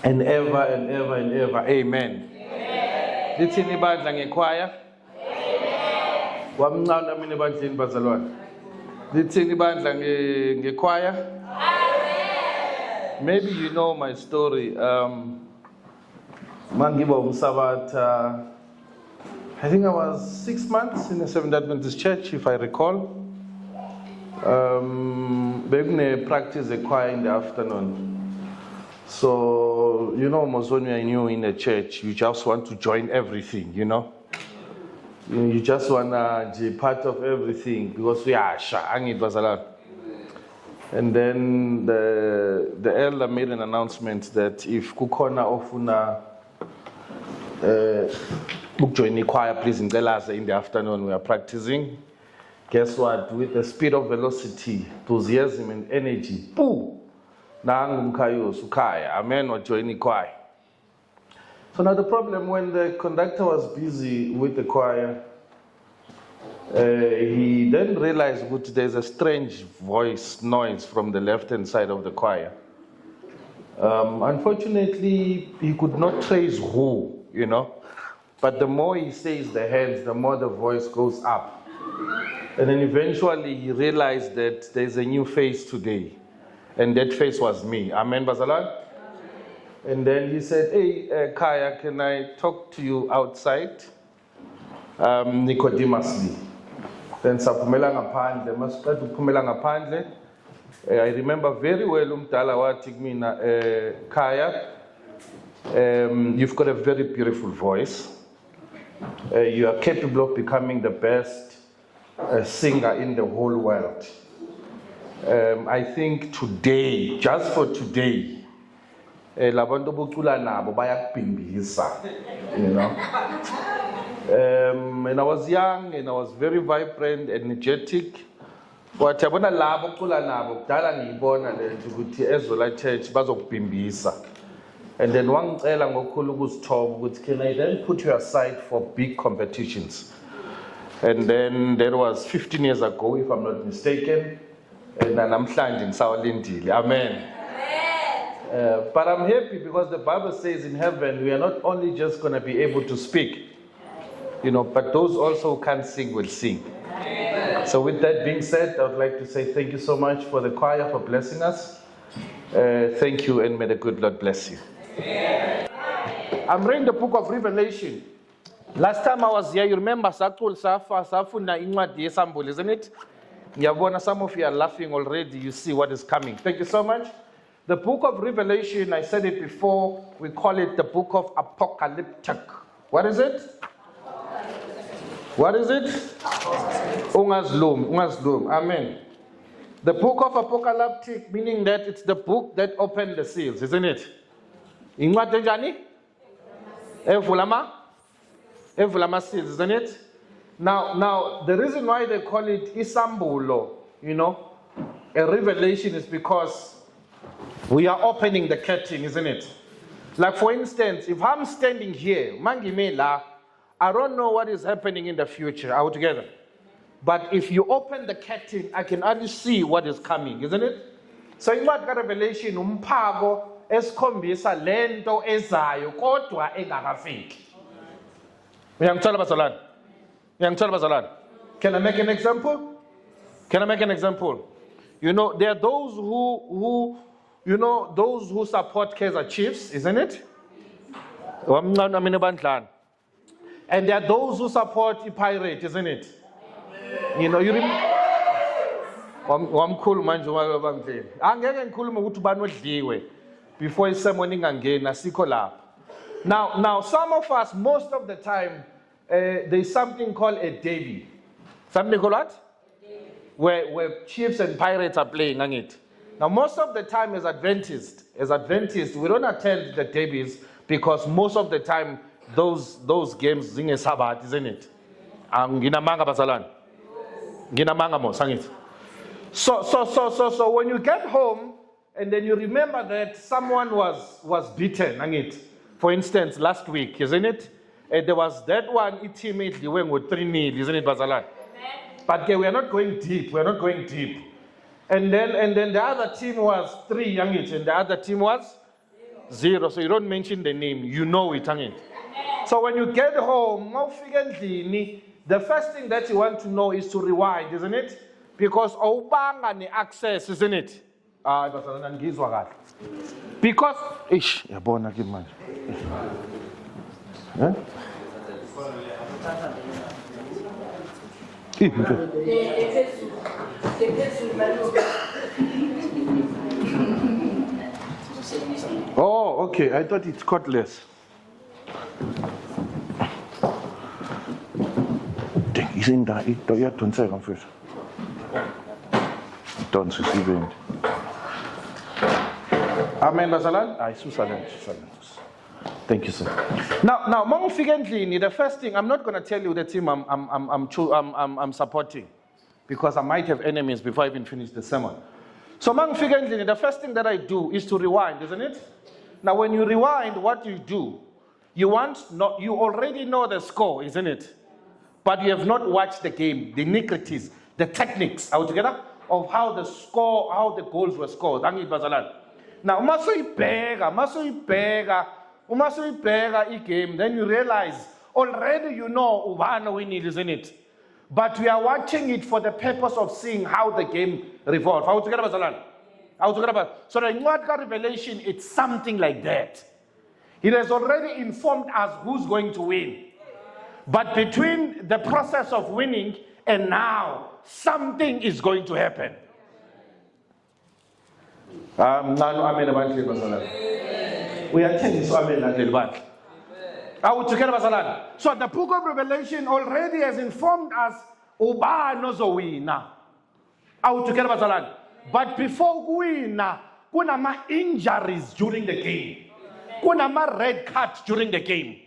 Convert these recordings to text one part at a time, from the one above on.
and ever and ever and ever. Amen. Lithini ibandla ngekhwaya? Amen. Wamncane mina ebandleni bazalwane. Lithini ibandla ngekhwaya? Amen. Maybe you know my story. Mangiba umsabatha. I think I was 6 months in the Seventh Adventist Church, if I recall. Begune practice a choir in the afternoon. So, you know, most when you are new in a church, you just want to join everything, you know. You just want to be part of everything because we are it was a lot. And then the elder made an announcement that if Kukona ofuna join the choir, please in the afternoon we are practicing. Guess what? With the speed of velocity, enthusiasm, and energy, pooh! Amen, or join the choir. So now the problem, when the conductor was busy with the choir, he then realized that there's a strange noise from the left-hand side of the choir. Unfortunately, he could not trace who, you know. But the more he says the hands, the more the voice goes up. And then eventually he realized that there's a new face today. And that face was me. Amen, Bazalan? And then he said, hey, Kaya, can I talk to you outside? Nicodemusly. Then saphumela ngaphandle, masiqeda ukuphumela ngaphandle. I remember very well umdala wathi kumina, Kaya, you've got a very beautiful voice. You are capable of becoming the best singer in the whole world. I think today, just for today, labantu bucula nabo bayakubhimbisa, you know. And I was young and I was very vibrant, energetic. But yabona labo bucula nabo kudala ngiyibona le ukuthi ezola church bazokubhimbisa. And then wangicela ngokukhulu ukuzithoba ukuthi can I then put you aside for big competitions? And then that was 15 years ago, if I'm not mistaken. And namhlanje ngisawulindile. Amen. But I'm happy because the Bible says in heaven we are not only just going to be able to speak, you know, but those also who can't sing will sing. So with that being said, I would like to say thank you so much for the choir for blessing us. Thank you, and may the good Lord bless you. I'm reading the book of Revelation. Last time I was here, you remember Safuna Incwadi Yesambul, isn't it? Some of you are laughing already. You see what is coming. Thank you so much. The book of Revelation, I said it before, we call it the book of apocalyptic. What is it? What is it? Ungazlum. Amen. The book of apocalyptic, meaning that it's the book that opened the seals, isn't it? Incwadi njani? Evulama seals, isn't it? Now, the reason why they call it Isambulo, you know, a revelation is because we are opening the curtain, isn't it? Like for instance, if I'm standing here, Mangimela, I don't know what is happening in the future. Are we together? But if you open the curtain, I can only see what is coming, isn't it? So in that revelation, umphago esikhombisa lento ezayo kodwa engakafiki. Uyangithola bazalwane? Can I make an example? You know, there are those who those who support Kaizer Chiefs, isn't it? And there are those who support the Pirate, isn't it? You know, you remember. Before someone now, some of us, most of the time, there's something called a derby. Something called what? Where Chiefs and Pirates are playing on it. Now, most of the time as Adventists, we don't attend the derbies because most of the time those games zing a Sabbath, isn't it? Ginamanga basalan. Ginamanga mo sangit. So when you get home and then you remember that someone was beaten on it. For instance, last week, isn't it? There was that one ultimately went with 3-0, isn't it, Basalan? But we are not going deep. And then the other team was 3 young and the other team was 0. So you don't mention the name. You know it, hanging. So when you get home, the first thing that you want to know is to rewind, isn't it? Because awubanga ne-access, isn't it? Because, yabona ke manje. Huh? Oh, okay. I thought it's cordless. Isn't that it? You have to say first. Don't receive. Amen, Basalan. Thank you, sir. Now, the first thing, I'm not going to tell you the team I'm supporting, because I might have enemies before I even finish the sermon. So, the first thing that I do is to rewind, isn't it? Now, when you rewind, what you do, you already know the score, isn't it? But you have not watched the game, the nitty-gritties, the techniques, altogether, of how the score, how the goals were scored. Now, game, then you realize already you know Ubano winning, isn't it? But we are watching it for the purpose of seeing how the game revolves. So the Nwaka revelation, it's something like that. It has already informed us who's going to win. But between the process of winning and now, something is going to happen. We are telling so the book of Revelation already has informed us but before we kuna injuries during the game, kuna red cards during the game,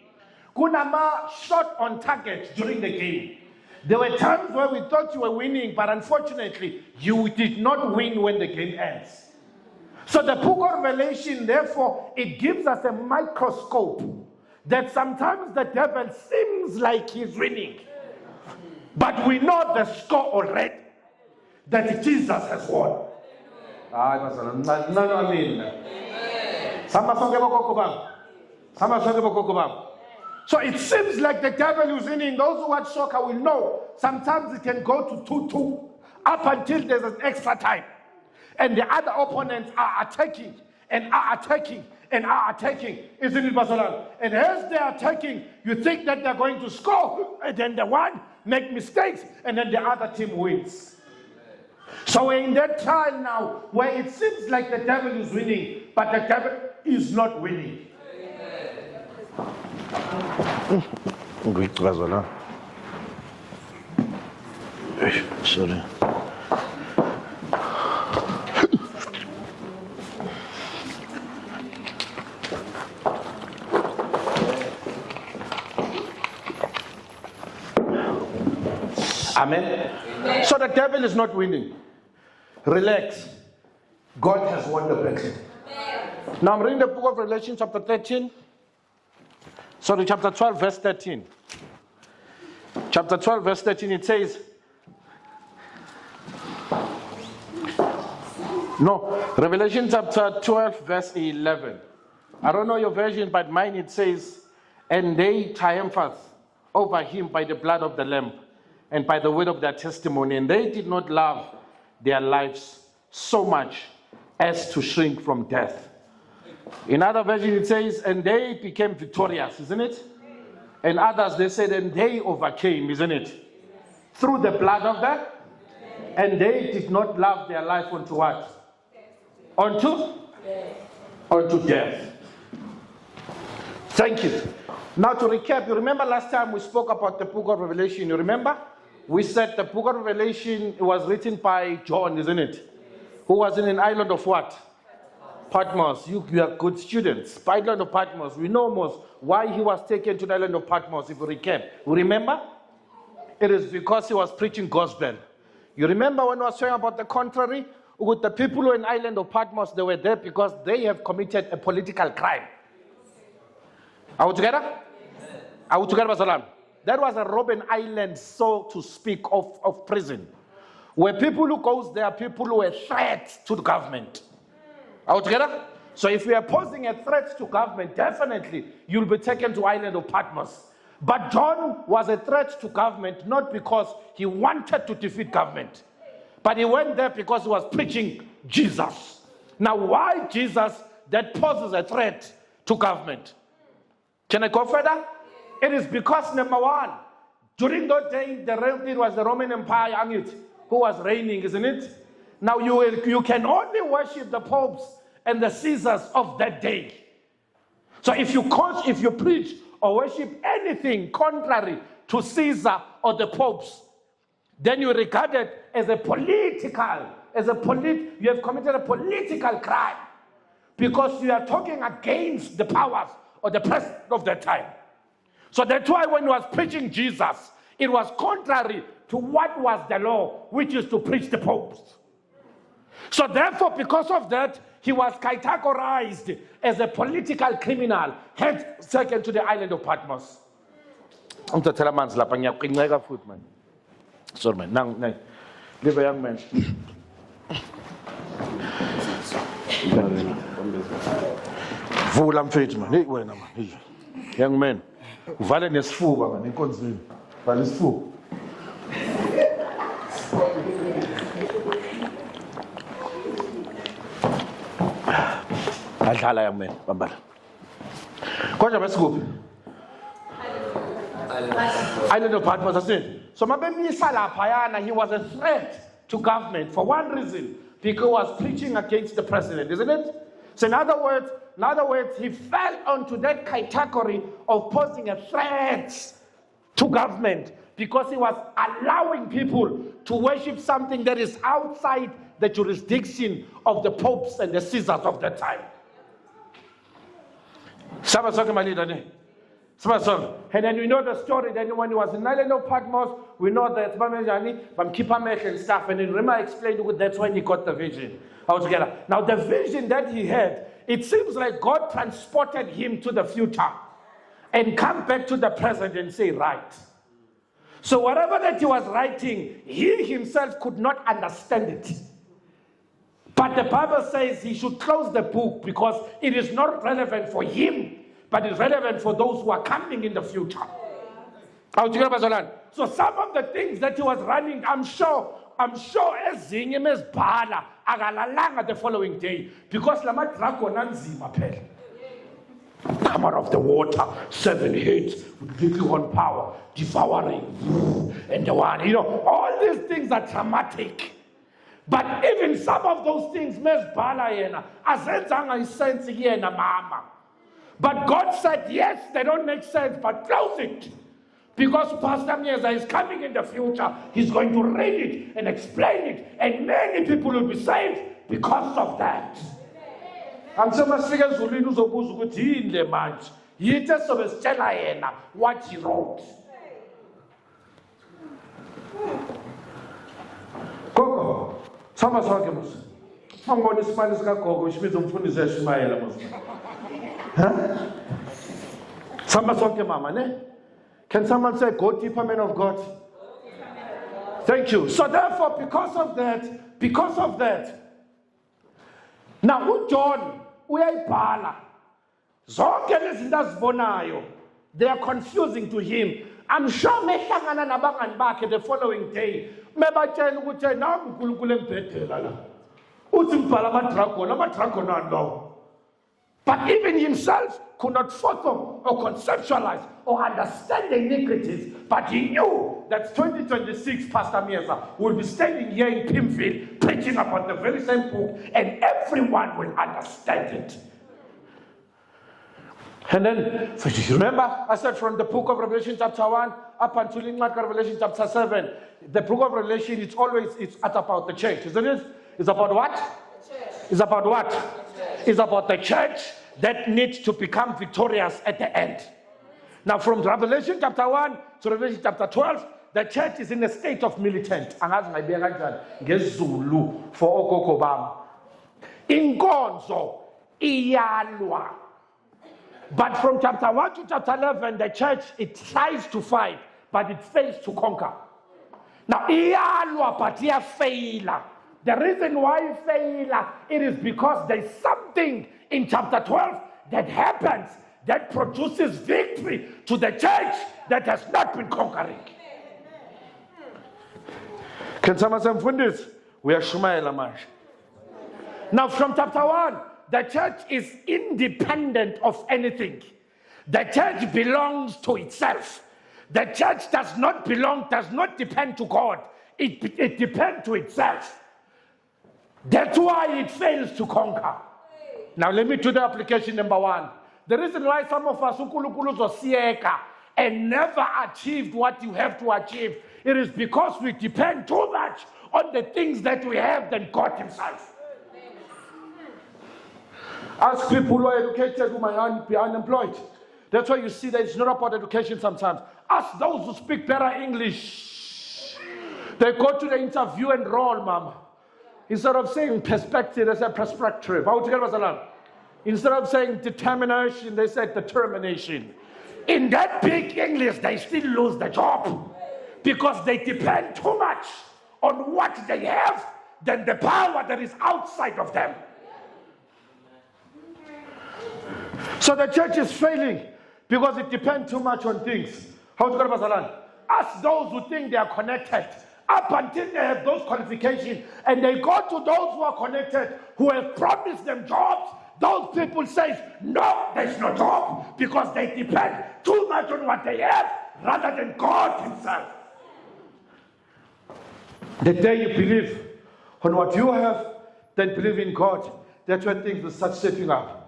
kuna shot on target during the game. There were times where we thought you were winning, but unfortunately you did not win when the game ends. So the book of Revelation, therefore, it gives us a microscope that sometimes the devil seems like he's winning. But we know the score already, that Jesus has won. So it seems like the devil is winning. Those who watch soccer will know sometimes it can go to 2-2 up until there's an extra time. And the other opponents are attacking and are attacking and are attacking. Isn't it, Basalan? And as they are attacking, you think that they're going to score, and then the one make mistakes, and then the other team wins. So we're in that trial now where it seems like the devil is winning, but the devil is not winning. Sorry. Amen. So the devil is not winning. Relax. God has won the battle. Now I'm reading the book of Revelation, chapter 13. Sorry, chapter 12, verse 13. Chapter 12, verse 13, it says, no, Revelation chapter 12, verse 11. I don't know your version, but mine it says, and they triumphed over him by the blood of the Lamb and by the word of their testimony, and they did not love their lives so much as to shrink from death. In other version it says, and they became victorious, isn't it? And others, they said, and they overcame, isn't it? Through the blood of the, and they did not love their life unto what? Unto death. Thank you. Now to recap, you remember last time we spoke about the book of Revelation, you remember? We said the book of Revelation was written by John, isn't it? Who was in an island of what? Patmos. You are good students. Island of Patmos. We know most why he was taken to the island of Patmos, if we recap. You remember? It is because he was preaching gospel. You remember when I was talking about the contrary? With the people who are in the island of Patmos, they were there because they have committed a political crime. Are we together? Are we together, Basalam? That was a Robben Island, so to speak, of prison. Where people who goes there, people who were threats to the government. Are we together? So if you are posing a threat to government, definitely you'll be taken to island of Patmos. But John was a threat to government, not because he wanted to defeat government, but he went there because he was preaching Jesus. Now, why Jesus that poses a threat to government? Can I go further? It is because, number one, during those days, it was the Roman Empire who was reigning, isn't it? Now, you can only worship the popes and the Caesars of that day. So if you preach or worship anything contrary to Caesar or the popes, then you regard it as you have committed a political crime, because you are talking against the powers or the president of that time. So that's why when he was preaching Jesus, it was contrary to what was the law, which is to preach the popes. So therefore, because of that, he was categorized as a political criminal, hence taken to the island of Patmos. Sorry, man. Now, leave a young man. Vula mfethu man. Hey wena man. Hey. Young man. Uvale nesifuba man enkonzweni. Vala isifuba. Adlala young man, bambala. Konje besikuphi? Island of Patmos, that's it. So he was a threat to government for one reason, because he was preaching against the president, isn't it? So in other words, he fell onto that category of posing a threat to government, because he was allowing people to worship something that is outside the jurisdiction of the popes and the Caesars of that time. And then we know the story. Then when he was in island of Patmos, we know that and stuff. And then Rima explained that that's when he got the vision altogether. Now the vision that he had, it seems like God transported him to the future and come back to the present and say, right. So whatever that he was writing, he himself could not understand it. But the Bible says he should close the book because it is not relevant for him, but it's relevant for those who are coming in the future. So some of the things that he was running, I'm sure ezinye mezibhala akalalanga the following day, because lama dragon anzima phela. Hammer of the water, 7 heads with little one power, devouring, and the one, all these things are dramatic. But even some of those things mezibhala yena azenzanga sense yena mama. But God said, yes, they don't make sense, but close it. Because Pastor Mieza is coming in the future. He's going to read it and explain it. And many people will be saved because of that. I'm so much figure Zulinu Zobuzukuti in the match. He just of what he wrote. Coco, some of us I'm going to smile as Coco, which means I'm putting his smile. Huh? Can someone say, go deeper, man of God? Thank you. So therefore, because of that, now John, uyayibhala. Zonke lezinto azibonayo, they are confusing to him. I'm sure mehlangana nabangani bakhe the following day, mebatshela ukuthi nangu uNkulunkulu embhedela la. Uthi ngibhala amadragon anawo. But even himself could not fathom or conceptualize or understand the iniquities. But he knew that 2026, Pastor Mieza will be standing here in Pimville preaching about the very same book, and everyone will understand it. And then, so you remember, I said from the book of Revelation chapter 1 up until Revelation chapter 7, the book of Revelation, it's about the church, isn't it? It's about what? It's about what? It's about the church that needs to become victorious at the end. Now from Revelation chapter 1 to Revelation chapter 12, the church is in a state of militant. For okokobam. Inkonzo iyalwa. But from chapter 1 to chapter 11, the church, it tries to fight, but it fails to conquer. Now iyalwa but failure. The reason why failure, it is because there's something in chapter 12 that happens, that produces victory to the church that has not been conquering. Can someone say, Mfundisi, uyashumayela manje? Now from chapter 1, the church is independent of anything. The church belongs to itself. The church does not depend to God. It depends to itself. That's why it fails to conquer. Now let me do the application number 1. The reason why some of us and never achieved what you have to achieve, it is because we depend too much on the things that we have than God himself. Ask people who are educated who might be unemployed. That's why you see that it's not about education sometimes. Ask those who speak better English. They go to the interview and roll, mama. Instead of saying perspective, they say perspective. Instead of saying determination, they say determination. In that big English, they still lose the job because they depend too much on what they have than the power that is outside of them. So the church is failing because it depends too much on things. Ask those who think they are connected up until they have those qualifications and they go to those who are connected who have promised them jobs. Those people say, no, there's no job because they depend too much on what they have rather than God himself. The day you believe on what you have, then believe in God. That's when things will start shaping up.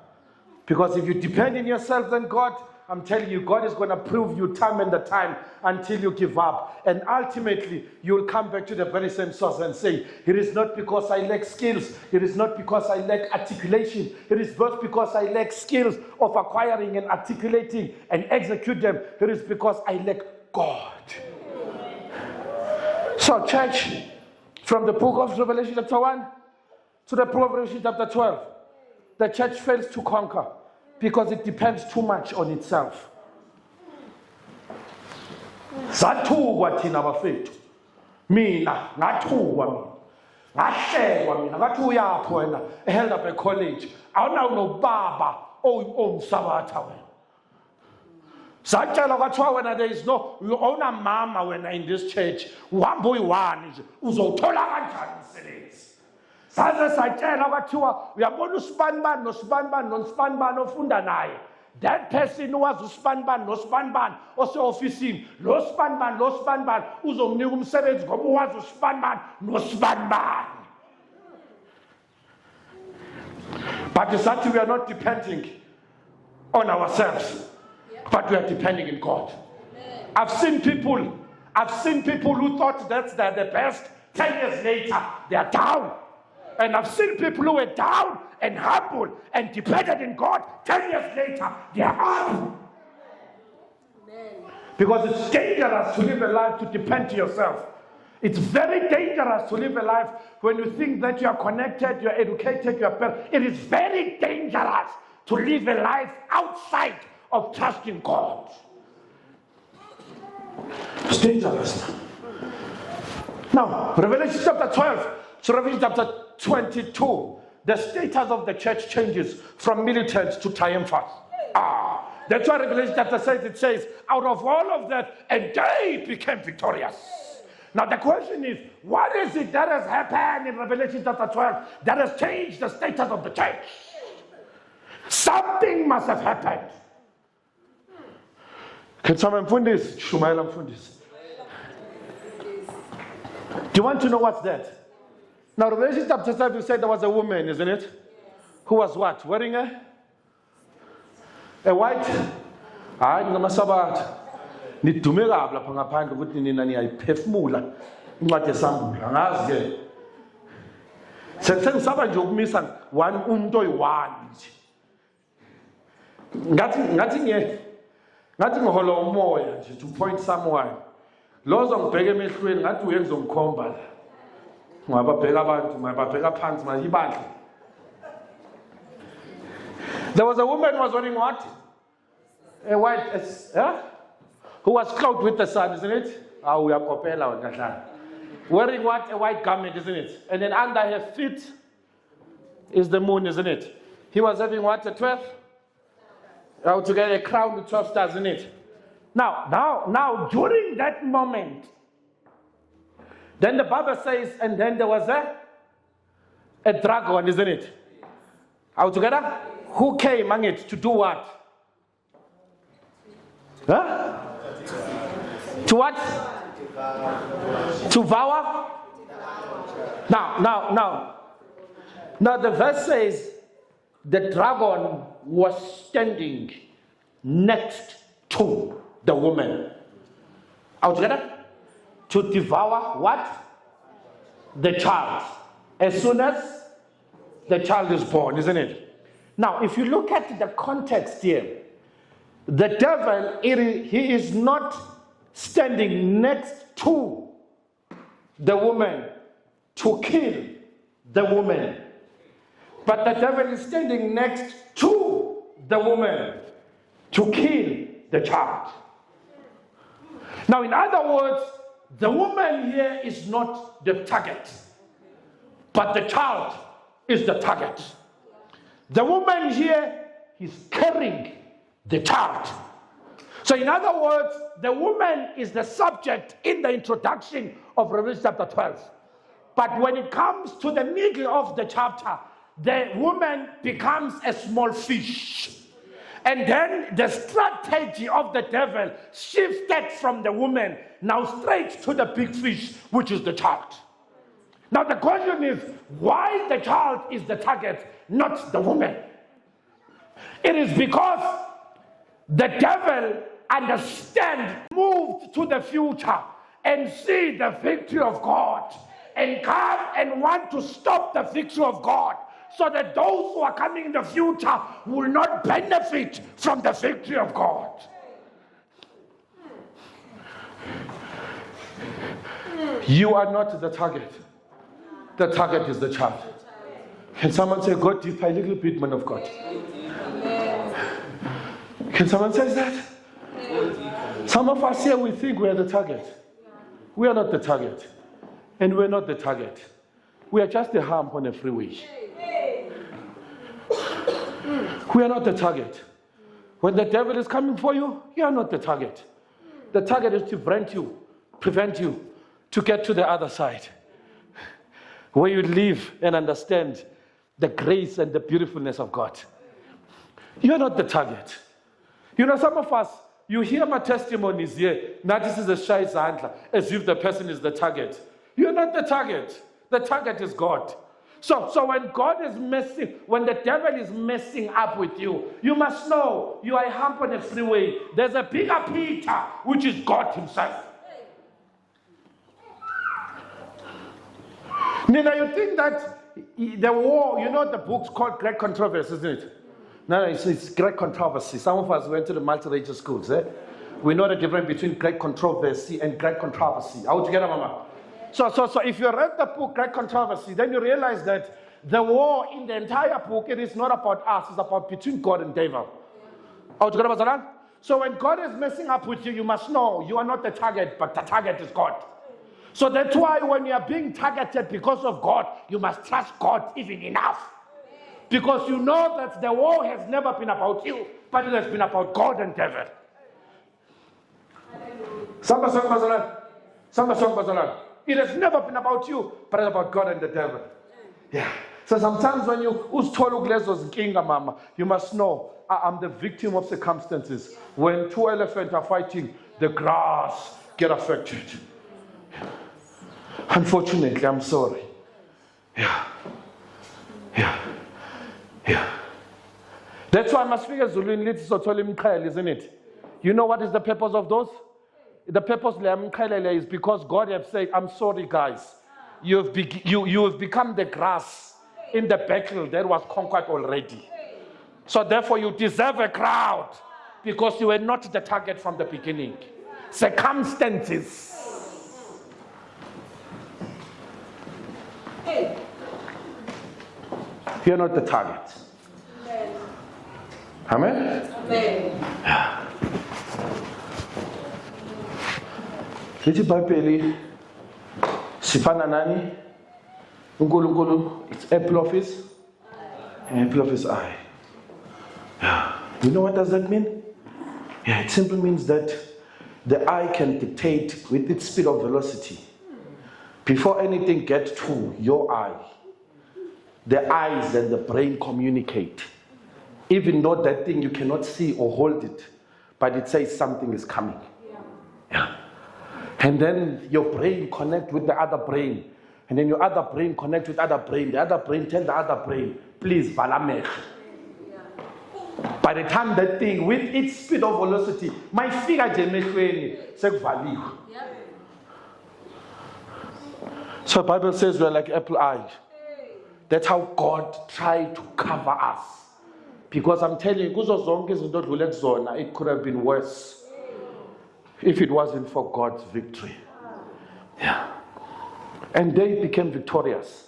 Because if you depend on yourself than God, I'm telling you, God is going to prove you time and the time until you give up. And ultimately, you'll come back to the very same source and say, it is not because I lack skills. It is not because I lack articulation. It is not because I lack skills of acquiring and articulating and execute them. It is because I lack God. So, church, from the book of Revelation chapter 1 to the book of Revelation chapter 12, the church fails to conquer because it depends too much on itself. Sathukwa thina bafethu. Mina ngathukwa mina. Ngahlekwa mina ngathi uyapho wena eHelderberg College. Awunawo nobaba omsabatha wena. Satshela kwathiwa wena there is no you own a mama wena in this church. Uhamba uyi-1 nje uzothola kanjani umsebenzi. Saze satshela kwathiwa uyabona usibanibani nosibanibani nosibanibani ofunda naye. That person who was usibanibani nosibanibani ose-ofisini lo sibanibani uzomnika umsebenzi ngoba uwazi usibanibani nosibanibani. But sathi we are not depending on ourselves, but we are depending on God. I've seen people who thought that they're the best. 10 years later, they are down. And I've seen people who were down and humble and depended in God. 10 years later, they are up. Because it's dangerous to live a life to depend to yourself. It's very dangerous to live a life when you think that you are connected, you are educated, you are better. It is very dangerous to live a life outside of trusting God. It's dangerous. Now, Revelation chapter 12 to Revelation chapter 22, the status of the church changes from militant to triumphant. That's why Revelation chapter 6, it says, out of all of that, and they became victorious. Now the question is, what is it that has happened in Revelation chapter 12 that has changed the status of the church? Something must have happened. Can someone Mfundisi? Shumaila Mfundisi. Do you want to know what's that? Now, Revelation chapter 7, you said there was a woman, isn't it? Who was what? Wearing a white? Hayi ngamasabatha. Nidume kabi lapha ngaphandle ukuthi nina niyayiphefumula incwadi esambula. Angazi ke. Sengisaba nje ukumisa umuntu oyi-1 nje. Ngathi ngiholo umoya nje to point someone. Lozo ngibheke emehlweni ngathi uye ngizomkhomba la. There was a woman who was wearing what? A white, who was clothed with the sun, isn't it? Wearing what? A white garment, isn't it? And then under her feet is the moon, isn't it? He was having what, a 12? How to get a crown with 12 stars in it. Now, during that moment, then the Bible says, and then there was a dragon, isn't it? How together? Who came among it to do what? Huh? To what? To devour? Now, the verse says the dragon was standing next to the woman. Out together? To devour what? The child. As soon as the child is born, isn't it? Now, if you look at the context here, the devil, he is not standing next to the woman to kill the woman, but the devil is standing next to the woman to kill the child. Now, in other words, the woman here is not the target, but the child is the target. The woman here is carrying the child. So in other words, the woman is the subject in the introduction of Revelation chapter 12. But when it comes to the middle of the chapter, the woman becomes a small fish. And then the strategy of the devil shifted from the woman now straight to the big fish, which is the child. Now the question is, why the child is the target, not the woman? It is because the devil moved to the future and see the victory of God and come and want to stop the victory of God, so that those who are coming in the future will not benefit from the victory of God. You are not the target. The target is the child. Can someone say, go deeper a little bit, man of God? Can someone say that? Some of us here, we think we are the target. We are not the target. And we're not the target. We are just a hump on a freeway. We are not the target. When the devil is coming for you, you are not the target. The target is to prevent you to get to the other side, where you live and understand the grace and the beautifulness of God. You are not the target. You know, some of us, you hear my testimonies here, now this is a shy zandla, as if the person is the target. You are not the target. The target is God. So when God is when the devil is messing up with you, you must know you are a hump on a freeway. There's a bigger Peter, which is God himself. Nina, you think that the war, you know the book's called Great Controversy, isn't it? No, it's Great Controversy. Some of us went to the multiracial schools. We know the difference between Great Controversy and Great Controversy. How would you get it, Mama? So if you read the book Great Controversy, then you realize that the war in the entire book, it is not about us, it's about between God and devil. How would you get it? So when God is messing up with you, you must know you are not the target, but the target is God. So that's why when you are being targeted because of God, you must trust God even enough. Because you know that the war has never been about you, but it has been about God and devil. It has never been about you, but it's about God and the devil. Yeah. So sometimes when you must know, I'm the victim of circumstances. When two elephants are fighting, the grass get affected. Unfortunately, I'm sorry. Yeah. That's why I must figure Zulu in Little, isn't it? You know what is the purpose of those? The purpose is because God has said, I'm sorry, guys. You have become the grass in the battle that was conquered already. So therefore, you deserve a crowd because you were not the target from the beginning. Circumstances. You're not the target. Amen? Amen. Lithi iBhayibheli sifana nani? uNkulunkulu, it's apple of his eye. You know what does that mean? Yeah, it simply means that the eye can dictate with its speed of velocity. Before anything gets to your eye, the eyes and the brain communicate. Even though that thing you cannot see or hold it, but it says something is coming. Yeah. And then your brain connect with the other brain. And then your other brain connect with other brain. The other brain tell the other brain, please, valamech. By the time that thing, with its speed of velocity, my figure sekuvaliwe. So the Bible says we're like apple eyes. That's how God tried to cover us. Because I'm telling you, it could have been worse if it wasn't for God's victory. Yeah. And they became victorious.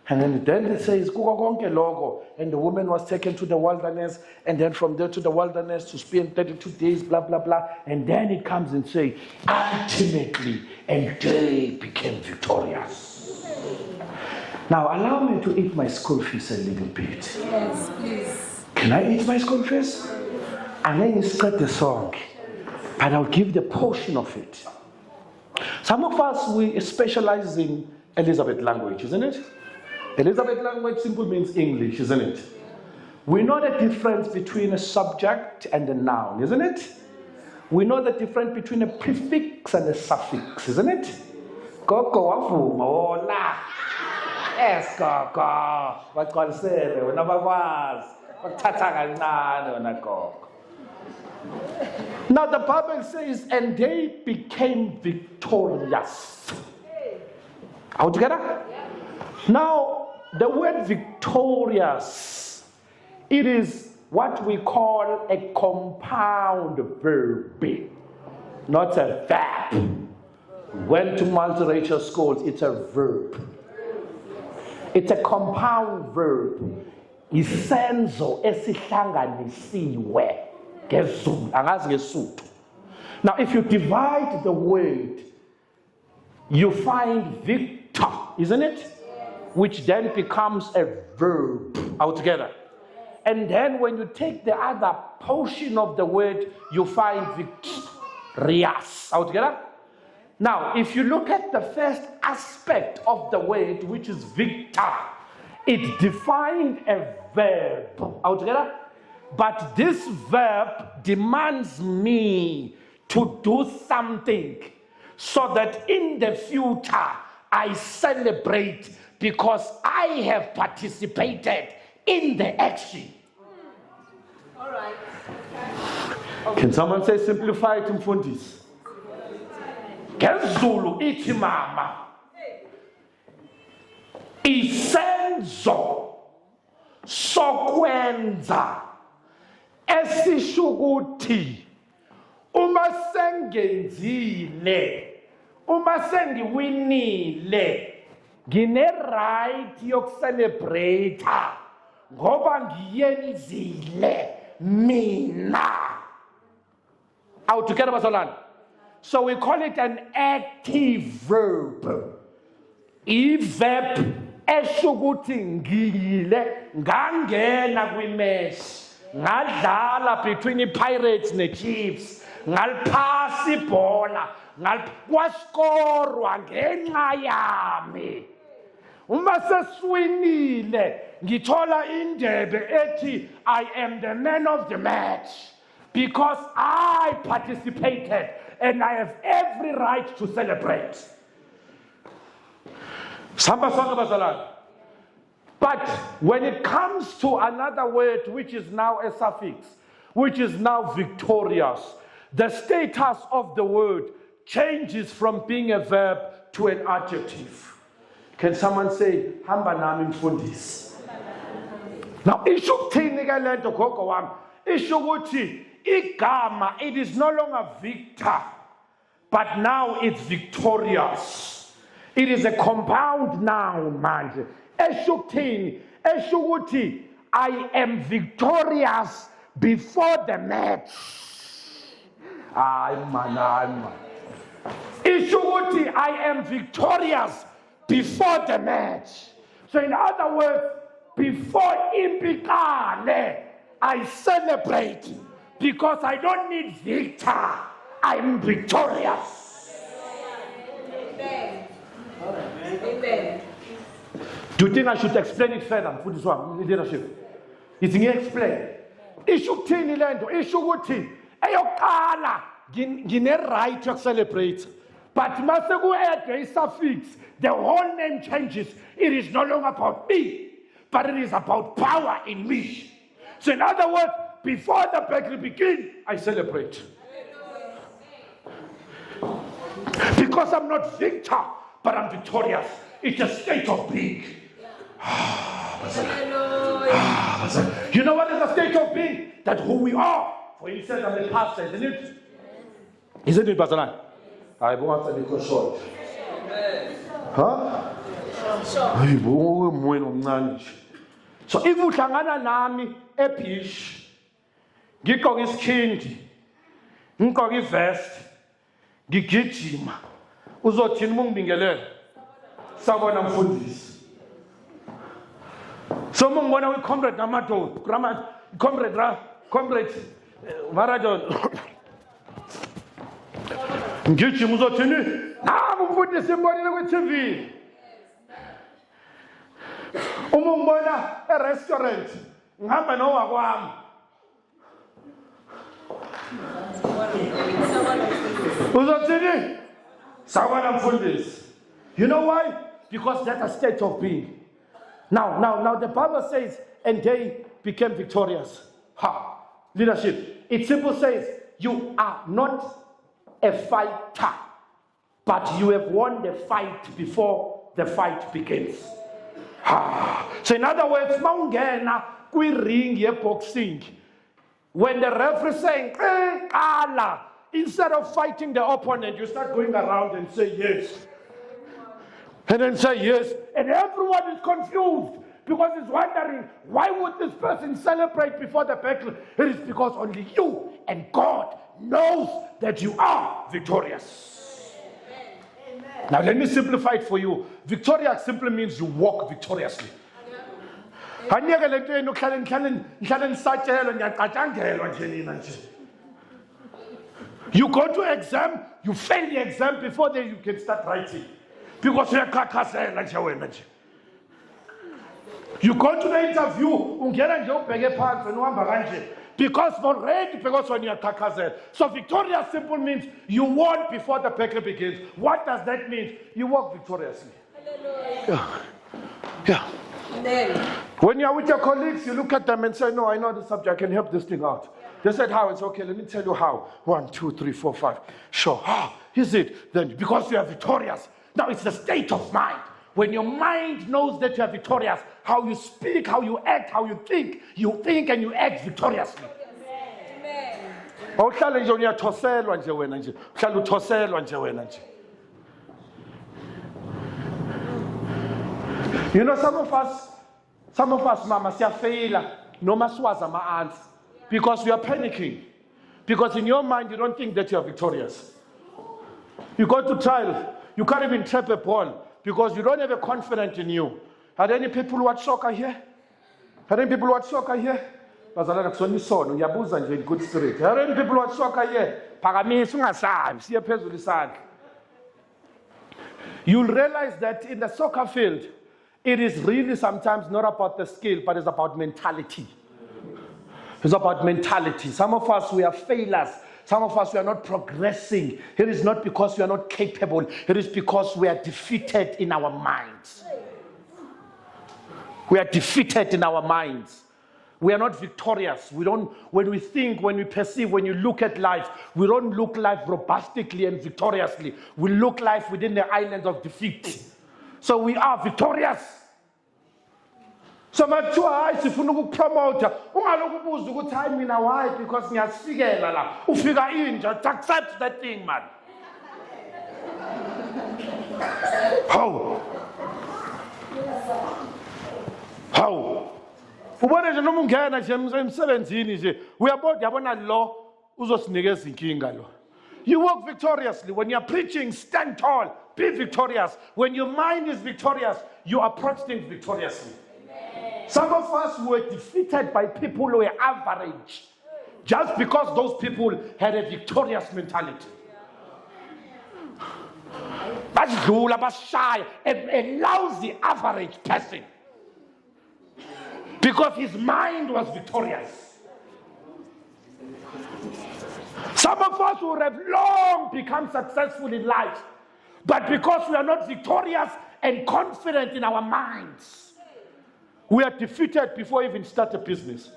And then it says, and the woman was taken to the wilderness, and then from there to the wilderness to spend 32 days, blah, blah, blah. And then it comes and says, ultimately, and they became victorious. Now, allow me to eat my school fees a little bit. Yes, please. Can I eat my school fees? And then you start the song, but I'll give the portion of it. Some of us, we specialize in Elizabeth language, isn't it? Elizabeth language simply means English, isn't it? We know the difference between a subject and a noun, isn't it? We know the difference between a prefix and a suffix, isn't it? Koko wavuma hola. Yes, koko. Bakwalisele wena bakwazi. Bakuthatha kancane wena koko. Now the Bible says, and they became victorious. Are we together? Now, the word victorious, it is what we call a compound verb, not a verb. Went to multiracial schools, it's a verb. It's a compound verb. Isenzo esihlanganisiwe ngezulu, angazi ngeSuthu. Now, if you divide the word, you find victor, isn't it? Which then becomes a verb altogether. And then when you take the other portion of the word, you find victorious altogether. Now, if you look at the first aspect of the word, which is victor, it defined a verb altogether. But this verb demands me to do something so that in the future I celebrate because I have participated in the action. All right. Can someone say simplify it, mfundisi? NgeZulu ithi mama. Isenzo sokwenza esisho ukuthi uma sengenzile, uma sengiwinile, ngine-right yokucelebrate ngoba ngiyenzile mina. Are we together, bazalwane? So we call it an active verb. I-verb esho ukuthi ngiyile, ngangena kwi-match, ngadlala between i-Pirates ne-Chiefs, ngaliphasa ibhola, kwaskorwa ngenxa yami. Uma seswinile, ngithola indebe ethi I am the man of the match because I participated and I have every right to celebrate. Samba sonke bazalwane. But when it comes to another word which is now a suffix, which is now victorious, the status of the word changes from being a verb to an adjective. Can someone say, hamba nami mfundisi? Now, isho ukuthini ke lento gogo wami? Isho ukuthi igama, it is no longer victor, but now it's victorious. It is a compound noun manje. Esho ukuthini? Esho ukuthi I am victorious before the match. Ay man. Isho ukuthi I am victorious before the match. So in other words, before impikane, I celebrate because I don't need victor. I'm victorious. Amen. Amen. Do you think I should explain it further? Mfundisi wami, leadership. Ithi ngiye-explain. Isho ukuthini le nto? Isho ukuthi eyokuqala ngine-right yokucelebrate. But mase ku-add i-suffix, the whole name changes. It is no longer about me, but it is about power in me. So in other words, before the battle begins, I celebrate. Because I'm not victor, but I'm victorious. It's a state of being. You know what is the state of being? That who we are. For he said I'm the pastor, isn't it? Isn't it, Pastor? I want to be short. Huh? So if you uhlangana nami eBish, ngigqoka isikhindi, ngigqoka ivest, ngigijima, uzothini uma ngibingelele? Sabona mfundisi. So uma ngibona ucomrade Namado, comrade Marathon. Ngijima uzothini? Nami umfundisi mbonile ku-TV. Uma ngibona e-restaurant, ngihamba nowakwami. Uzothini? Sabona mfundisi. You know why? Because that's a state of being. Now the Bible says, and they became victorious. Leadership. It simply says, you are not a fighter, but you have won the fight before the fight begins. So in other words, maungena kwi-ring ye-boxing, when the referee is saying, "Kala," instead of fighting the opponent, you start going around and say yes. And then say yes. And everyone is confused because it's wondering, why would this person celebrate before the battle? It is because only you and God knows that you are victorious. Amen. Now let me simplify it for you. Victorious simply means you walk victoriously. You go to exam, you fail the exam before then you can start writing. Because you are you go to the interview, because when you are kakazel. So victorious simple means you won before the battle begins. What does that mean? You walk victoriously. Yeah. When you are with your colleagues, you look at them and say, no, I know the subject, I can help this thing out. They said, how? It's okay, let me tell you how. 1, 2, 3, 4, 5. Sure. How is it? Then because you are victorious. Now it's the state of mind. When your mind knows that you are victorious, how you speak, how you act, how you think and you act victoriously. You know, some of us, mama, siyafaila, noma siwazi ama-answer, because we are panicking. Because in your mind, you don't think that you are victorious. You go to trial, you can't even trap a ball because you don't have a confidence in you. Are there any people who watch soccer here? Are there any people who watch soccer here? Bazalana kusona isono, ngiyabuza nje in good spirit. Are there any people who watch soccer here? Phakamisa ungasabi, siye phezulu isandla. You'll realize that in the soccer field, it is really sometimes not about the skill, but it's about mentality. It's about mentality. Some of us, we are failures. Some of us, we are not progressing. It is not because we are not capable. It is because we are defeated in our minds. We are defeated in our minds. We are not victorious. We don't, when we think, when we perceive, when you look at life, we don't look life robustically and victoriously. We look life within the island of defeat. So we are victorious. So much why sifuna ukupromota ungalokubuza ukuthi hayi mina why because ngiyasifikela la ufika inja accept that thing man. How ubone nje noma ungena nje emsebenzini nje uyabona lo uzosinikeza inkinga lo. You walk victoriously. When you're preaching, stand tall, be victorious. When your mind is victorious, you approach things victoriously. Amen. Some of us were defeated by people who were average just because those people had a victorious mentality. Basidlula, basishaya, a lousy average person because his mind was victorious. Some of us would have long become successful in life, but because we are not victorious and confident in our minds, we are defeated before we even start a business.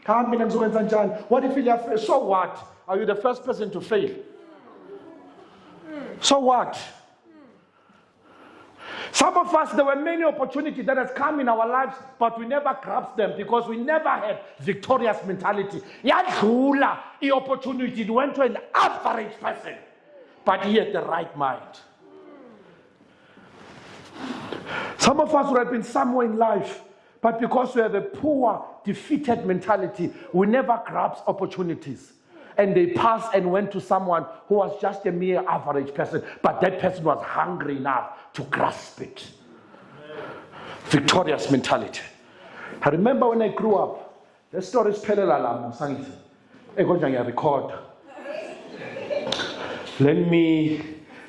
What if you have? So what? Are you the first person to fail? So what? Some of us, there were many opportunities that has come in our lives, but we never grasped them because we never had victorious mentality. Yadlula, the opportunity went to an average person, but he had the right mind. Some of us would have been somewhere in life, but because we have a poor, defeated mentality, we never grasp opportunities. And they passed and went to someone who was just a mere average person, but that person was hungry enough to grasp it. Victorious mentality. I remember when I grew up, the story is Pelelalamo, Sangit. I record. Let me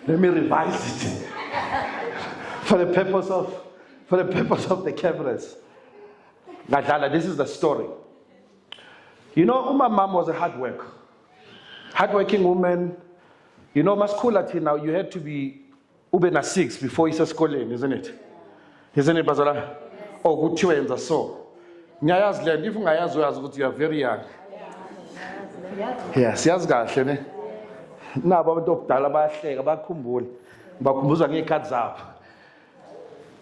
revise it for the purpose of the cameras. Gadala, this is the story. You know, my mom was a hardworking woman. You know, masculinity now, you had to be ubena 6 before you school, isn't it? Isn't it, Bazala? Oh, good to end so. Nyayaz land, if you are very young. Yes, yes, guys. Now,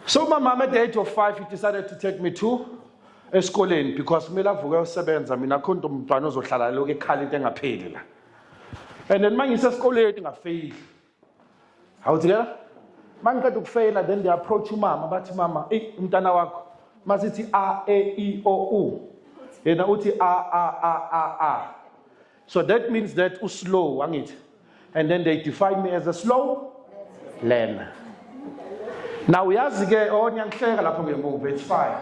so my mom at the age of 5, he decided to take me to a school because Mila Vuga Sebenza, Mina Kuntum Panos or Shalaloke Khalid a paid. And then man is a school I failed. How's there? Man got to fail, and then they approach mama, but mama, Mtanawak, Maziti A, E, O, U. And Uti A. So that means that u slow, wang it. And then they define me as a slow learner. Now we ask again, oh, it's fine.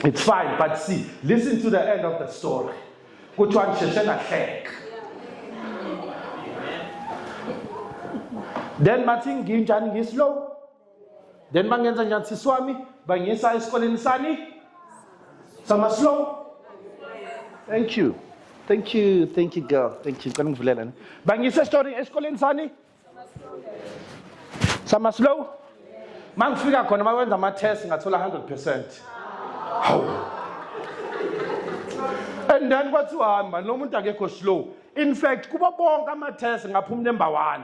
It's fine, but see, listen to the end of the story. Which one should I Then Martin Ginjan is slow. Then Mangan Jan Siswami, Bangisa is calling Sani. Some slow. Thank you, girl. Thank you. Bangisa story is calling Sani. Some slow. Man figure when my test and I told 100%. How? And then what's one? Man, no one go slow. In fact, Kuba Bonga my test and I put number 1.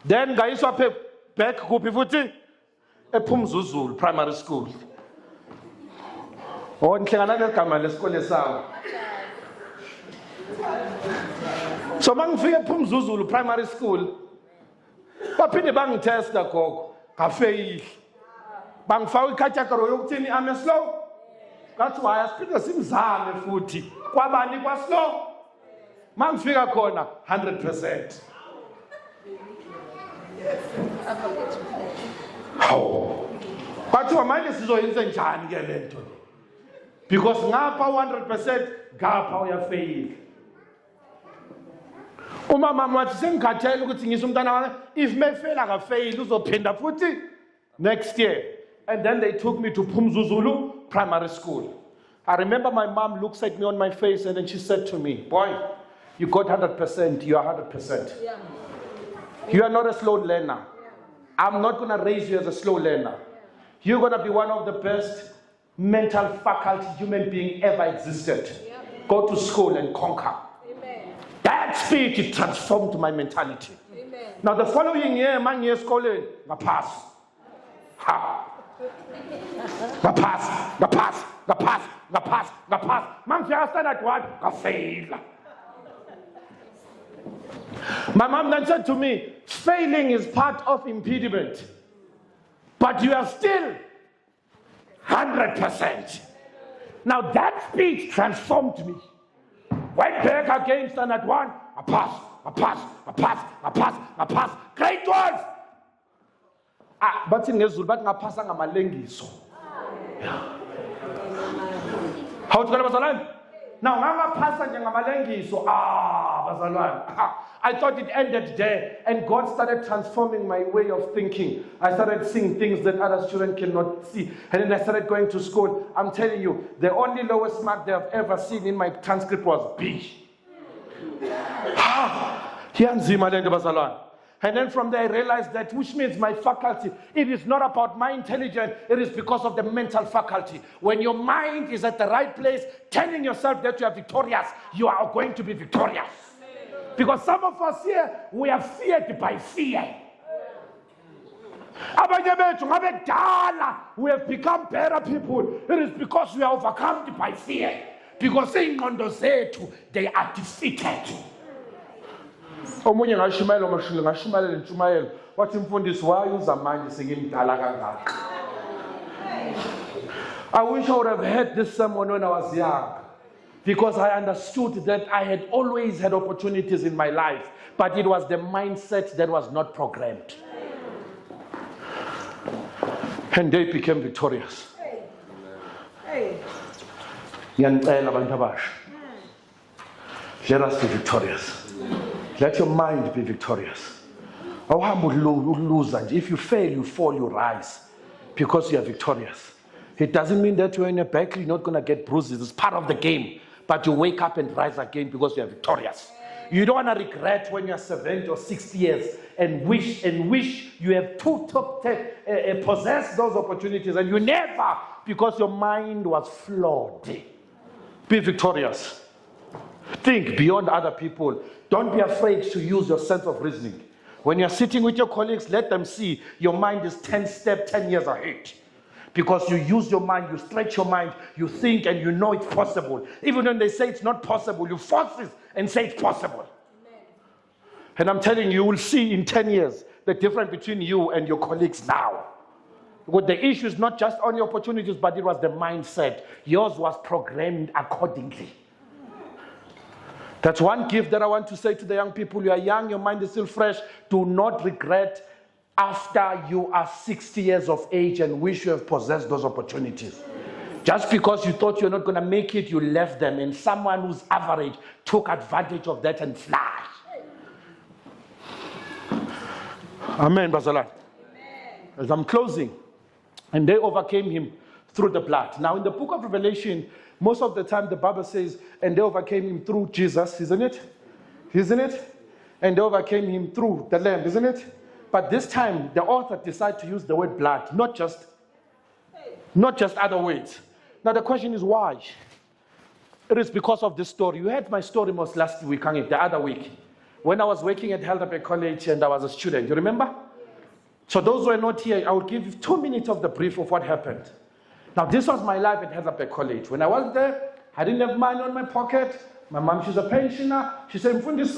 Then guys were back Kupivuti a Pumzuzul primary school. On Kanada come and let's call it out. So man figure Pumzuzul primary school. But pin the bang test the cock, cafe. Bang Fawi Kachakaro, Tini, I'm slow. That's why I speak the same Zam footy. Quabani was slow. Man figure corner, 100%. How? But to a man is so insane, Chan get because Napa 100%, Gapa ya fail. Mama if me fail I fail Pinda next year. And then they took me to Pumzuzulu primary school. I remember my mom looks at me on my face and then she said to me, boy, you got 100%, you are 100%. Yeah. You are not a slow learner. Yeah. I'm not going to raise you as a slow learner. Yeah. You're going to be one of the best mental faculty human being ever existed. Yeah. Go to school and conquer. Amen. That speech, it transformed my mentality. Amen. Now the following year, man year schooling, I pass. Ha. I pass. Man, if you understand that word, I fail. My mom then said to me, failing is part of impediment, but you are still 100%. Now that speech transformed me. Went back again, standard 1, I pass. Great ones. bathi ngezulu bathi ngaphasa ngamalengiso. How to get bazalwane? Now ngaphasa nje ngamalengiso. Bazalwane. I thought it ended there, and God started transforming my way of thinking. I started seeing things that other children cannot see, and then I started going to school. I'm telling you, the only lowest mark they have ever seen in my transcript was B. And then from there I realized that, which means my faculty, it is not about my intelligence, it is because of the mental faculty. When your mind is at the right place, telling yourself that you are victorious, you are going to be victorious. Because some of us here, we are feared by fear. We have become better people. It is because we are overcome by fear. Because saying on those they are defeated. Omunye ngashumayela mashulu ngashumayela ntshumayelo wathi mfundisi wayuza manje sengimdala kangaka. I wish I would have heard this sermon when I was young, because I understood that I had always had opportunities in my life, but it was the mindset that was not programmed. And they became victorious. Ngiyacela abantu abasha. Let us be victorious. Let your mind be victorious. If you fail, you fall, you rise, because you are victorious. It doesn't mean that you're in a battle, you're not going to get bruises. It's part of the game. But you wake up and rise again because you are victorious. You don't want to regret when you're 70 or 60 years and wish you have possessed those opportunities, and you never, because your mind was flawed. Be victorious. Think beyond other people. Don't be afraid to use your sense of reasoning. When you're sitting with your colleagues, let them see your mind is 10 years ahead. Because you use your mind, you stretch your mind, you think, and you know it's possible. Even when they say it's not possible, you force it and say it's possible. Amen. And I'm telling you, you will see in 10 years the difference between you and your colleagues now. Because the issue is not just only opportunities, but it was the mindset. Yours was programmed accordingly. That's one gift that I want to say to the young people. You are young, your mind is still fresh. Do not regret after you are 60 years of age and wish you have possessed those opportunities. Just because you thought you're not going to make it, you left them, and someone who's average took advantage of that and flashed. Amen, Bazalan. As I'm closing, and they overcame him through the blood. Now, in the book of Revelation, most of the time the Bible says, and they overcame him through Jesus, isn't it? Isn't it? And they overcame him through the Lamb, isn't it? But this time, the author decided to use the word blood, not just other words. Now the question is why? It is because of this story. You heard my story most last week, the other week, when I was working at Helderberg College and I was a student. You remember? So those who are not here, I will give you 2 minutes of the brief of what happened. Now this was my life at Helderberg College. When I was there, I didn't have money on my pocket. My mom, she's a pensioner. She said, Mfundisi,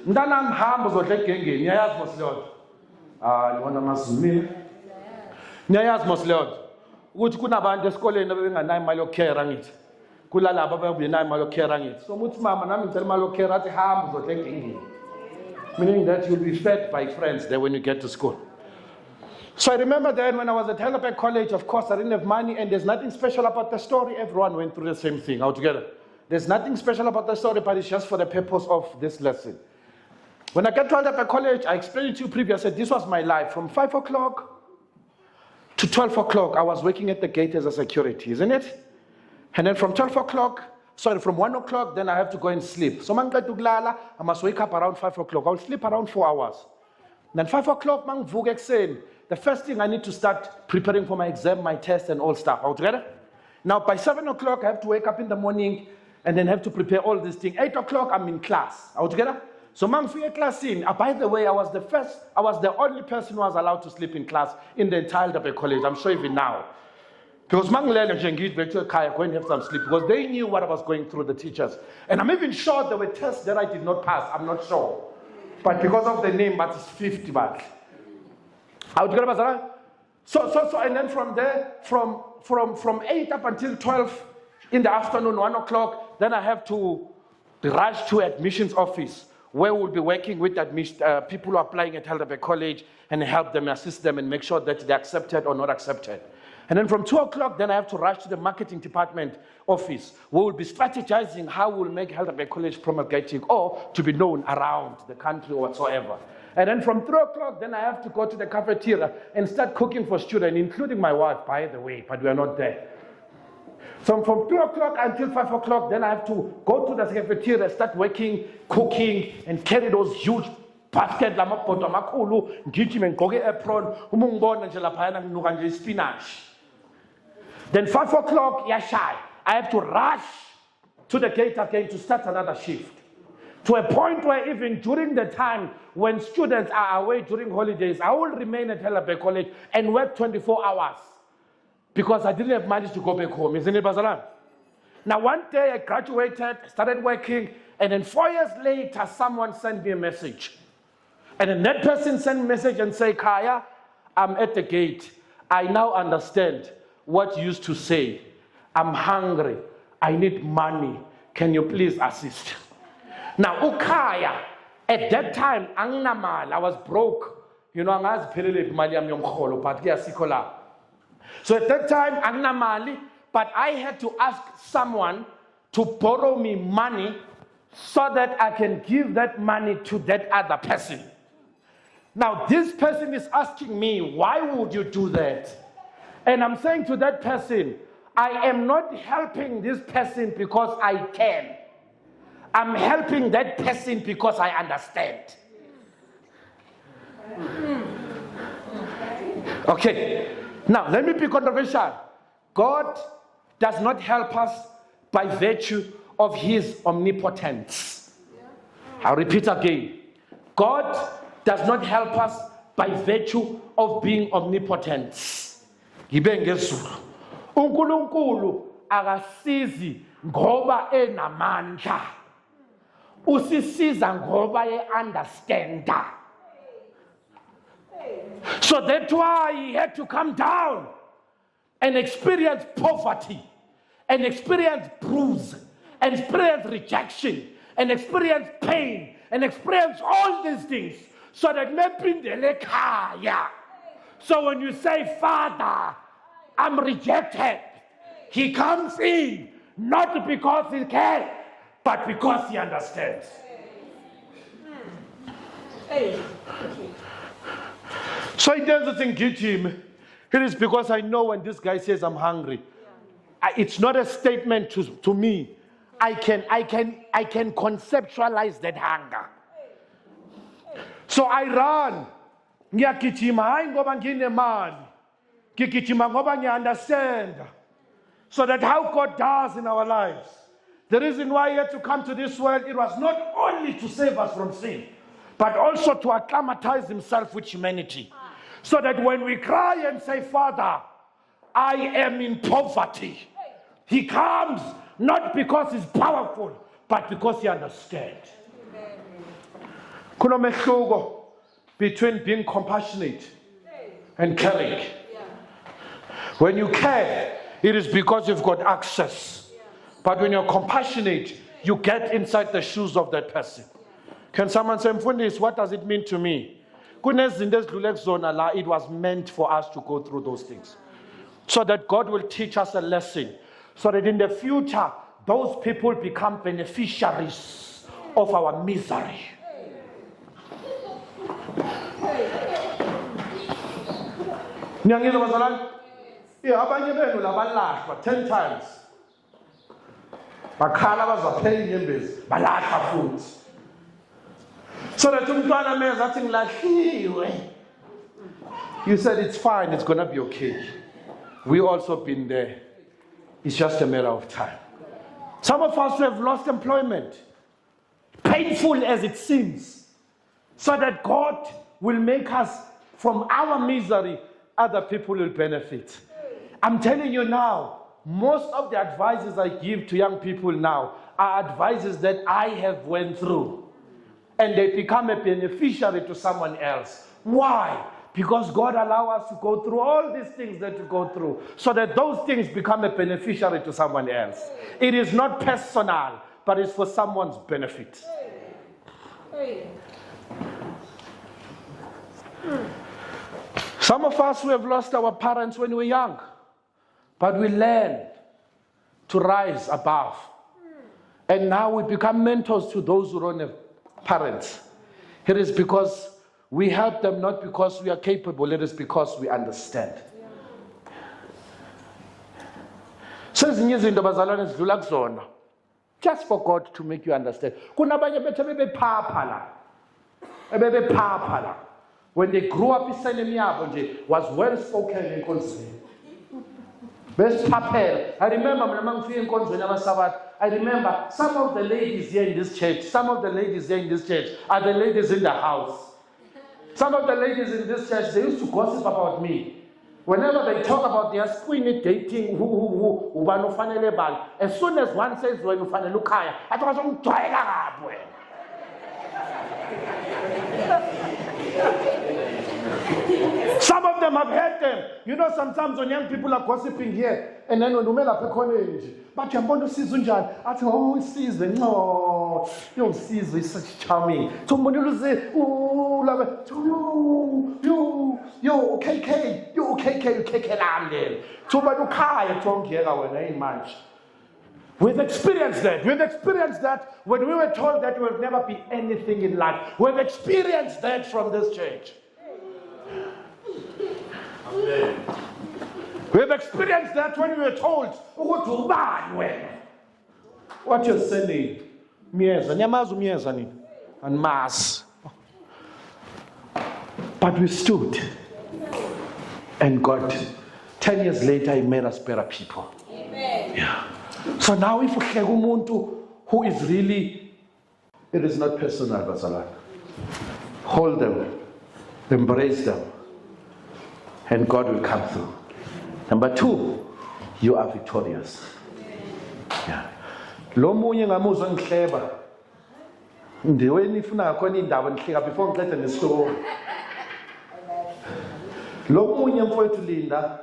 mntanam hamba uzodla egengeni. Niyayazi mos leyo. Yona mazimini. Niyayazi mos leyo. Ukuthi kunabantu esikoleni abenganayo imali yokukhera ngithi. Kulalabo ababenayo imali yokukhera ngithi. So muthi mama nami ngicela imali yokukhera athi hamba uzodla egengeni. Meaning that you'll be fed by friends there when you get to school. So I remember then when I was at Helderberg College, of course I didn't have money, and there's nothing special about the story. Everyone went through the same thing altogether. There's nothing special about the story, but it's just for the purpose of this lesson. When I got to Helderberg College, I explained it to you previously. This was my life. From 5 o'clock to 12 o'clock, I was working at the gate as a security, isn't it? And then from 1 o'clock, then I have to go and sleep. So I must wake up around 5 o'clock. I'll sleep around 4 hours. Then 5 o'clock, the first thing I need to start preparing for my exam, my test, and all stuff. Altogether? Now by 7 o'clock, I have to wake up in the morning and then have to prepare all these things. 8 o'clock, I'm in class. Altogether? So mangfika class in. By the way, I was the only person who was allowed to sleep in class in the entire Helderberg College. I'm sure even now. Because go and have some sleep, because they knew what I was going through, the teachers. And I'm even sure there were tests that I did not pass. I'm not sure. But because of the name, but it's 50 baht. So and then from there, from 8 up until 12 in the afternoon, 1 o'clock, then I have to rush to admissions office, where we'll be working with people who are applying at Heidelberg College and help them, assist them, and make sure that they're accepted or not accepted. And then from 2 o'clock, then I have to rush to the marketing department office, where we'll be strategizing how we'll make Heidelberg College promulgating or to be known around the country or whatsoever. And then from 3 o'clock, then I have to go to the cafeteria and start cooking for students, including my wife, by the way, but we are not there. So from 2 o'clock until 5 o'clock, then I have to go to the cafeteria, start working, cooking, and carry those huge basket lamabhodo amakhulu, ngijime ngigqoke apron, uma ungibona nje laphayana nginuka nje ispinach. Then 5 o'clock, yashaya. I have to rush to the gate again to start another shift. To a point where even during the time when students are away during holidays, I will remain at Heidelberg College and work 24 hours because I didn't have money to go back home. Isn't it, Bazalan? Now, one day I graduated, started working, and then 4 years later, someone sent me a message. And then that person sent a message and said, Kaya, I'm at the gate. I now understand what you used to say. I'm hungry. I need money. Can you please assist? Now, Ukaya, at that time, I was broke. You know, but so at that time, but I had to ask someone to borrow me money so that I can give that money to that other person. Now, this person is asking me, why would you do that? And I'm saying to that person, I am not helping this person because I can. I'm helping that person because I understand. Okay, now let me be controversial. God does not help us by virtue of his omnipotence. I'll repeat again. God does not help us by virtue of being omnipotent. uNkulunkulu akasizi ngoba enamandla. Usisiza ngoba understanda. So that's why he had to come down and experience poverty, and experience bruise, and experience rejection, and experience pain, and experience all these things, so that mepindele khaya. So when you say, Father, I'm rejected, he comes in, not because he can, but because he understands. So he doesn't engage him. It is because I know when this guy says I'm hungry, it's not a statement to me. I can conceptualize that hunger. So I run. Ngiyagijima hayi ngoba nginemali. Ngigijima ngoba ngiyaunderstand. So that how God does in our lives. The reason why he had to come to this world, it was not only to save us from sin, but also to acclimatize himself with humanity. So that when we cry and say, Father, I am in poverty, he comes not because he's powerful, but because he understands. Kuno mehluko between being compassionate and caring. When you care, it is because you've got access. But when you're compassionate, you get inside the shoes of that person. Can someone say, Mfundisi, what does it mean to me? It was meant for us to go through those things. So that God will teach us a lesson. So that in the future, those people become beneficiaries of our misery. Nyangizwa bazalwane? Abanye benu labalahlwa 10 times. Bakhala bazaphela inyembezi, balahla futhi. So that umntwana meza athi ngilahliwe. You said it's fine, it's going to be okay. We also been there. It's just a matter of time. Some of us have lost employment, painful as it seems, so that God will make us, from our misery, other people will benefit. I'm telling you now, most of the advices I give to young people now are advices that I have went through. And they become a beneficiary to someone else. Why? Because God allows us to go through all these things that we go through, so that those things become a beneficiary to someone else. It is not personal, but it's for someone's benefit. Hey. Some of us who have lost our parents when we were young, but we learn to rise above. And now we become mentors to those who don't have parents. It is because we help them, not because we are capable, it is because we understand. Sezinye izinto bazalwane zidlula kuzona. Just for God to make you understand. Kunabanye bethu bebephapha la. Bebephapha la. When they grew up, isalem yabo nje was well spoken enkonzweni. Besiphaphela. I remember mina mangifika enkonzweni yabasabatha, I remember some of the ladies here in this church, are the ladies in the house. Some of the ladies in this church, they used to gossip about me. Whenever they talk about their squeamy dating, as soon as one says, when you find a look higher, I don't Some of them have heard them. You know, sometimes when young people are gossiping here, and then when you make college, but you're going to see Zunjan, I say, oh, season, no, your season is such charming. So when you say, oh, you, KK, London. So when you can't get away, much. We've experienced that. When we were told that we will never be anything in life. We've experienced that from this church. Amen. We've experienced that when we were told, what you're selling, and mass. But we stood, and God, 10 years later, He made us better people. Amen. Yeah. So now, if umuntu who is really, it is not personal, Basalan. Hold them, embrace them, and God will come through. Number 2, you are victorious. Yeah. Lo munye ngamuzwa ngihleba. Ndiweni ifuna khona indaba ngihleka before ngiqede nestory. Lo munye mfowethu Linda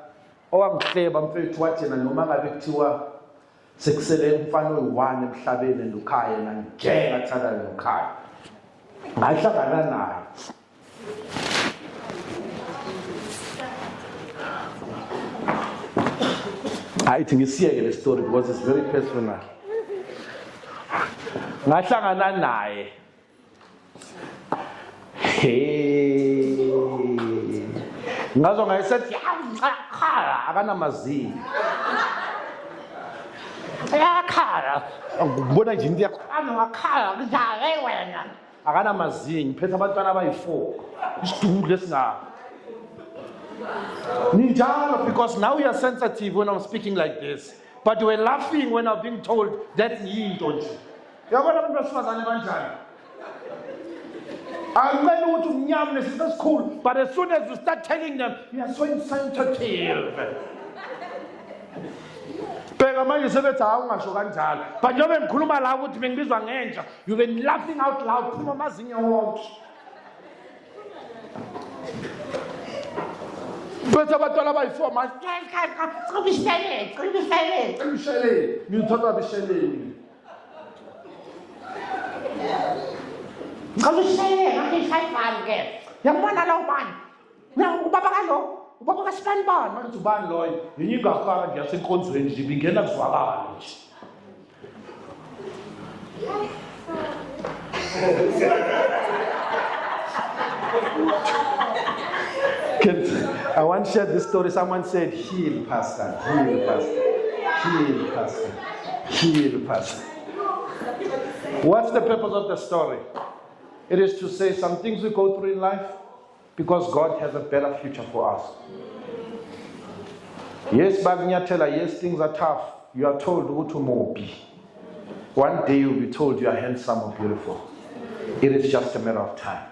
owangihleba mfowethu wathi yena noma ngabe kuthiwa sekusele umfana oyi-1 emhlabeni endukhaya yena nje ngathanda nokhaya. Ngahlangana naye. I think it's here the story because it's very personal. Ngahlangana naye. Hey. Ngazo ngayisethi yakhala akanamazinyo. Yakhala. Ngibona nje into yakhala ngakhala njalo wena. Akanamazinyo phethe abantwana abayi4. Isidudu lesingaka. Ninjalo, because now you are sensitive when I'm speaking like this. But you were laughing when I'm being told that you don't. That's cool. But as soon as you start telling them, you are so insensitive. But you've been laughing out loud. But abantwana abayi4 manje Qibishele ngithatha bisheleni ngishayifani ke yabona lo bani ubaba kalo ubaba kaSpan bani manje ubani loyo yini ingafaka nje yasenkonzweni nje bingena kuzwakala nje I want to share this story. Someone said, heal, pastor, heal, pastor, heal, pastor, heal, pastor. What's the purpose of the story? It is to say some things we go through in life because God has a better future for us. Yes, Bagnyatela, yes, things are tough. You are told, Utumobi. One day you'll be told you are handsome or beautiful. It is just a matter of time.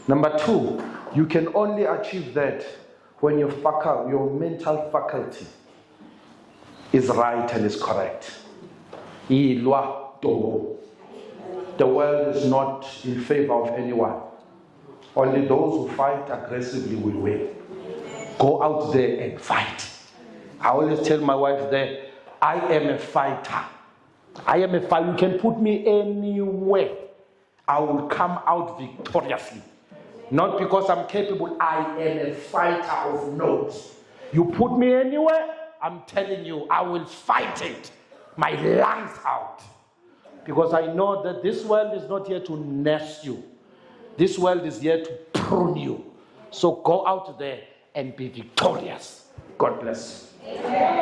Number 2, you can only achieve that when your mental faculty is right and is correct. The world is not in favor of anyone. Only those who fight aggressively will win. Go out there and fight. I always tell my wife that I am a fighter. I am a fighter. You can put me anywhere. I will come out victoriously. Not because I'm capable, I am a fighter of notes. You put me anywhere, I'm telling you, I will fight it, my lungs out. Because I know that this world is not here to nurse you. This world is here to prune you. So go out there and be victorious. God bless you.